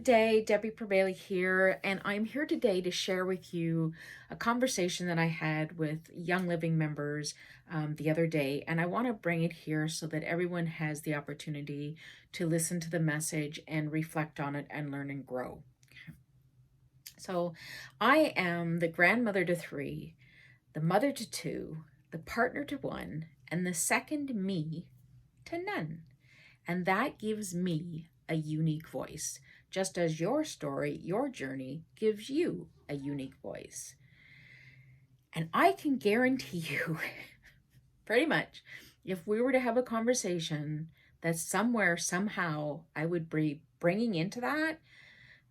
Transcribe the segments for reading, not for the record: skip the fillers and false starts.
Good day, Debbie Pribele here, and I'm here today to share with you a conversation that I had with Young Living members the other day, and I want to bring it here so that everyone has the opportunity to listen to the message and reflect on it and learn and grow. So I am the grandmother to 3, the mother to 2, the partner to 1, and the second me to none. And that gives me a unique voice, just as your story, your journey gives you a unique voice. And I can guarantee you, pretty much, if we were to have a conversation, that somewhere, somehow, I would be bringing into that,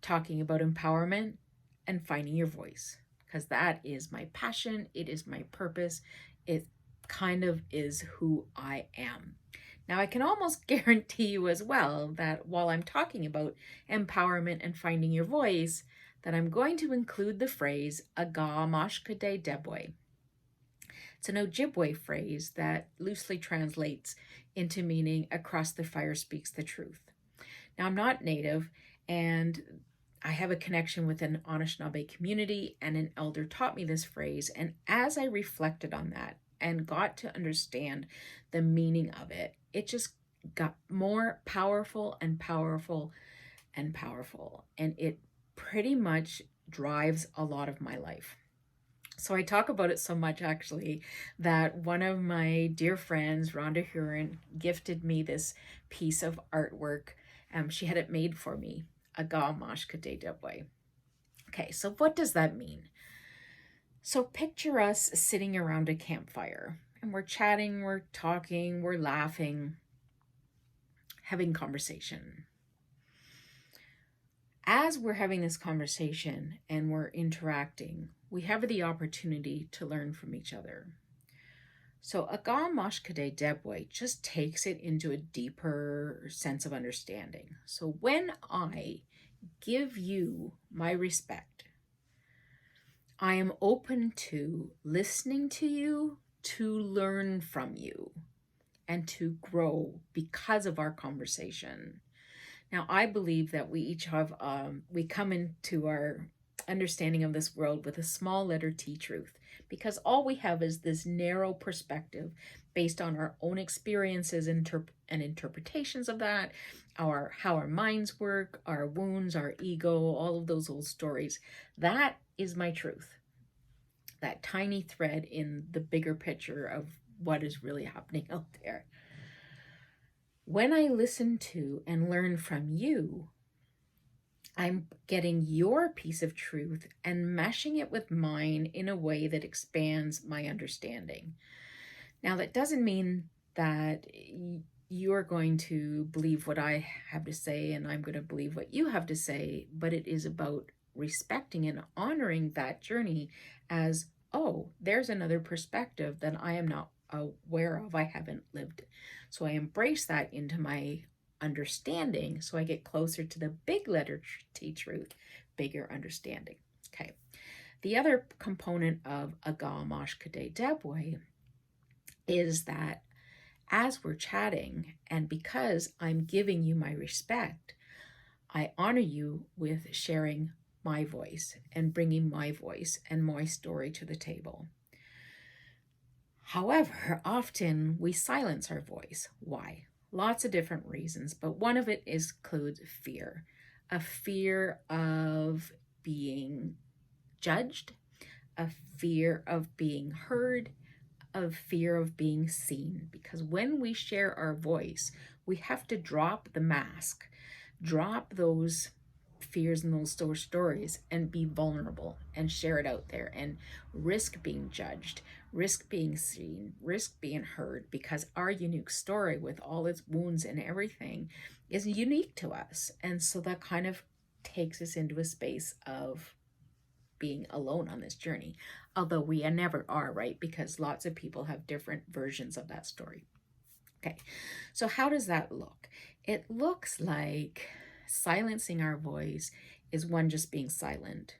talking about empowerment and finding your voice, because that is my passion. It is my purpose. It kind of is who I am. Now, I can almost guarantee you as well that while I'm talking about empowerment and finding your voice, that I'm going to include the phrase "Aga mashkade debwe." It's an Ojibwe phrase that loosely translates into meaning "across the fire speaks the truth." Now, I'm not Native, and I have a connection with an Anishinaabe community, and an elder taught me this phrase. And as I reflected on that and got to understand the meaning of it, it just got more powerful and powerful and powerful. And it pretty much drives a lot of my life. So I talk about it so much, actually, that one of my dear friends, Rhonda Huron, gifted me this piece of artwork. She had it made for me, "Aga mashkade debwe." Okay, so what does that mean? So picture us sitting around a campfire, and we're chatting, we're talking, we're laughing, having conversation. As we're having this conversation and we're interacting, we have the opportunity to learn from each other. So Aga mashkade debwe just takes it into a deeper sense of understanding. So when I give you my respect, I am open to listening to you, to learn from you, and to grow because of our conversation. Now, I believe that we each have, we come into our understanding of this world with a small letter T truth, because all we have is this narrow perspective based on our own experiences and interpretations of that, how our minds work, our wounds, our ego, all of those old stories. That is my truth, that tiny thread in the bigger picture of what is really happening out there. When I listen to and learn from you, I'm getting your piece of truth and meshing it with mine in a way that expands my understanding. Now, that doesn't mean that you're going to believe what I have to say and I'm going to believe what you have to say, but it is about respecting and honoring that journey as, oh, there's another perspective that I am not aware of, I haven't lived. So I embrace that into my understanding, so I get closer to the big letter T truth, bigger understanding. Okay. The other component of Aga mashkade debwe is that as we're chatting, and because I'm giving you my respect, I honor you with sharing my voice and bringing my voice and my story to the table. However, often we silence our voice. Why? Lots of different reasons, but one of it includes fear. A fear of being judged, a fear of being heard, a fear of being seen. Because when we share our voice, we have to drop the mask, drop those fears and those stories and be vulnerable and share it out there and risk being judged, risk being seen, risk being heard, because our unique story with all its wounds and everything is unique to us. And so that kind of takes us into a space of being alone on this journey, although we never are, right? Because lots of people have different versions of that story. Okay, so how does that look? It looks like silencing our voice is one, just being silent.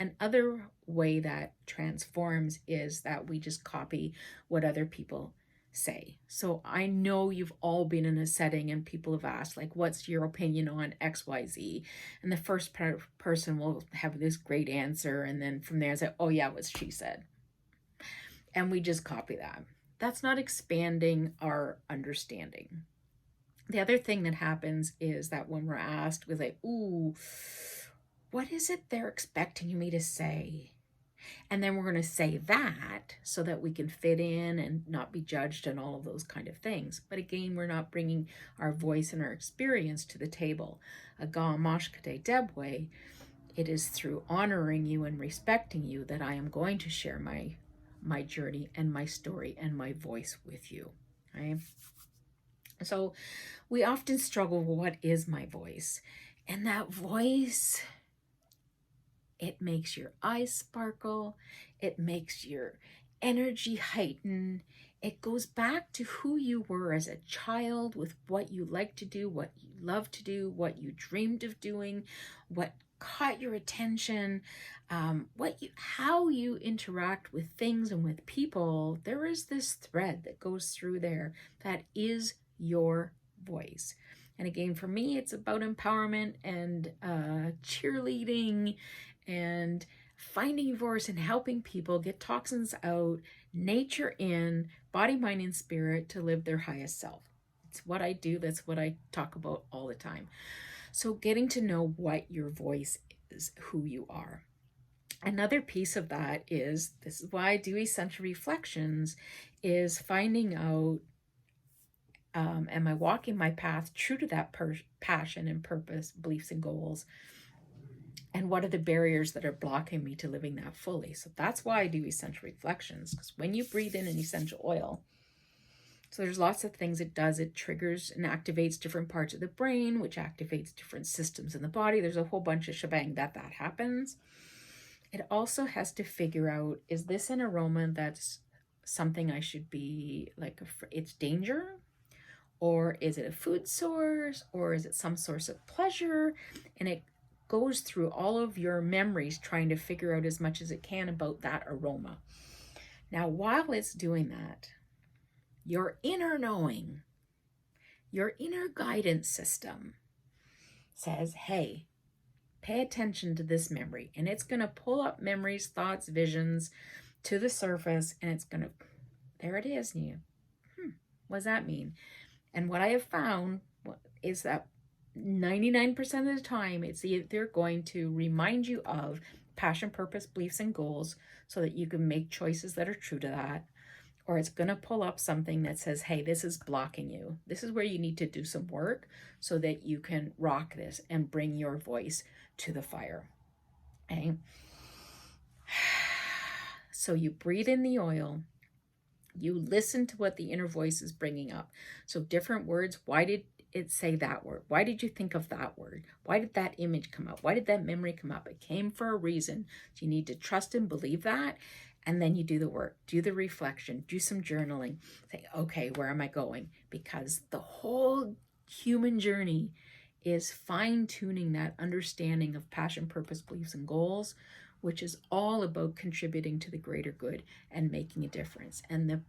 Another way that transforms is that we just copy what other people say. So I know you've all been in a setting and people have asked, like, what's your opinion on XYZ? And the first person will have this great answer. And then from there, say, oh, yeah, what she said. And we just copy that. That's not expanding our understanding. The other thing that happens is that when we're asked, we're like, ooh, what is it they're expecting me to say? And then we're going to say that so that we can fit in and not be judged and all of those kind of things. But again, we're not bringing our voice and our experience to the table. Agam Mashkate Debwe, it is through honoring you and respecting you that I am going to share my journey and my story and my voice with you. Right? So we often struggle with what is my voice? And that voice, it makes your eyes sparkle. It makes your energy heighten. It goes back to who you were as a child with what you like to do, what you love to do, what you dreamed of doing, what caught your attention, how you interact with things and with people. There is this thread that goes through there that is your voice. And again, for me, it's about empowerment and cheerleading and finding your voice and helping people get toxins out, nature in, body, mind, and spirit to live their highest self. It's what I do. That's what I talk about all the time. So getting to know what your voice is, who you are. Another piece of that is, this is why I do Essential Reflections, is finding out, am I walking my path true to that passion and purpose, beliefs and goals? And what are the barriers that are blocking me to living that fully? So that's why I do Essential Reflections, because when you breathe in an essential oil, so there's lots of things it does. It triggers and activates different parts of the brain, which activates different systems in the body. There's a whole bunch of shebang that happens. It also has to figure out, is this an aroma that's something I should be like, it's danger? Or is it a food source? Or is it some source of pleasure? And it goes through all of your memories trying to figure out as much as it can about that aroma. Now, while it's doing that, your inner knowing, your inner guidance system says, hey, pay attention to this memory. And it's going to pull up memories, thoughts, visions to the surface. And it's going to, there it is. And you, what does that mean? And what I have found is that 99% of the time, it's either going to remind you of passion, purpose, beliefs, and goals so that you can make choices that are true to that, or it's going to pull up something that says, hey, this is blocking you. This is where you need to do some work so that you can rock this and bring your voice to the fire. Okay? So you breathe in the oil. You listen to what the inner voice is bringing up. So different words. Why did it say that word? Why did you think of that word? Why did that image come up? Why did that memory come up? It came for a reason. So you need to trust and believe that. And then you do the work, do the reflection, do some journaling. Say, okay, where am I going? Because the whole human journey is fine-tuning that understanding of passion, purpose, beliefs, and goals, which is all about contributing to the greater good and making a difference. And the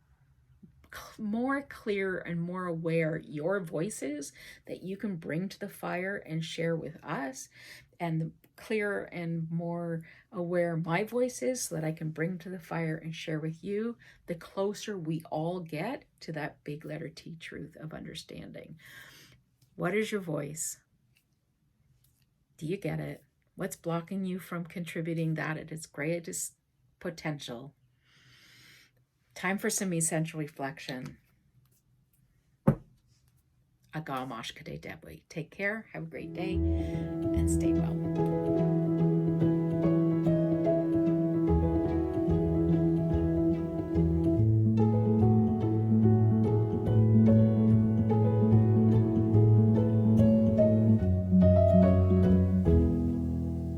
more clear and more aware your voice is that you can bring to the fire and share with us, and the clearer and more aware my voice is so that I can bring to the fire and share with you, the closer we all get to that big letter T truth of understanding. What is your voice? Do you get it? What's blocking you from contributing that at its greatest potential? Time for some essential reflection. Agamash Kade Debwe. Take care, have a great day, and stay well.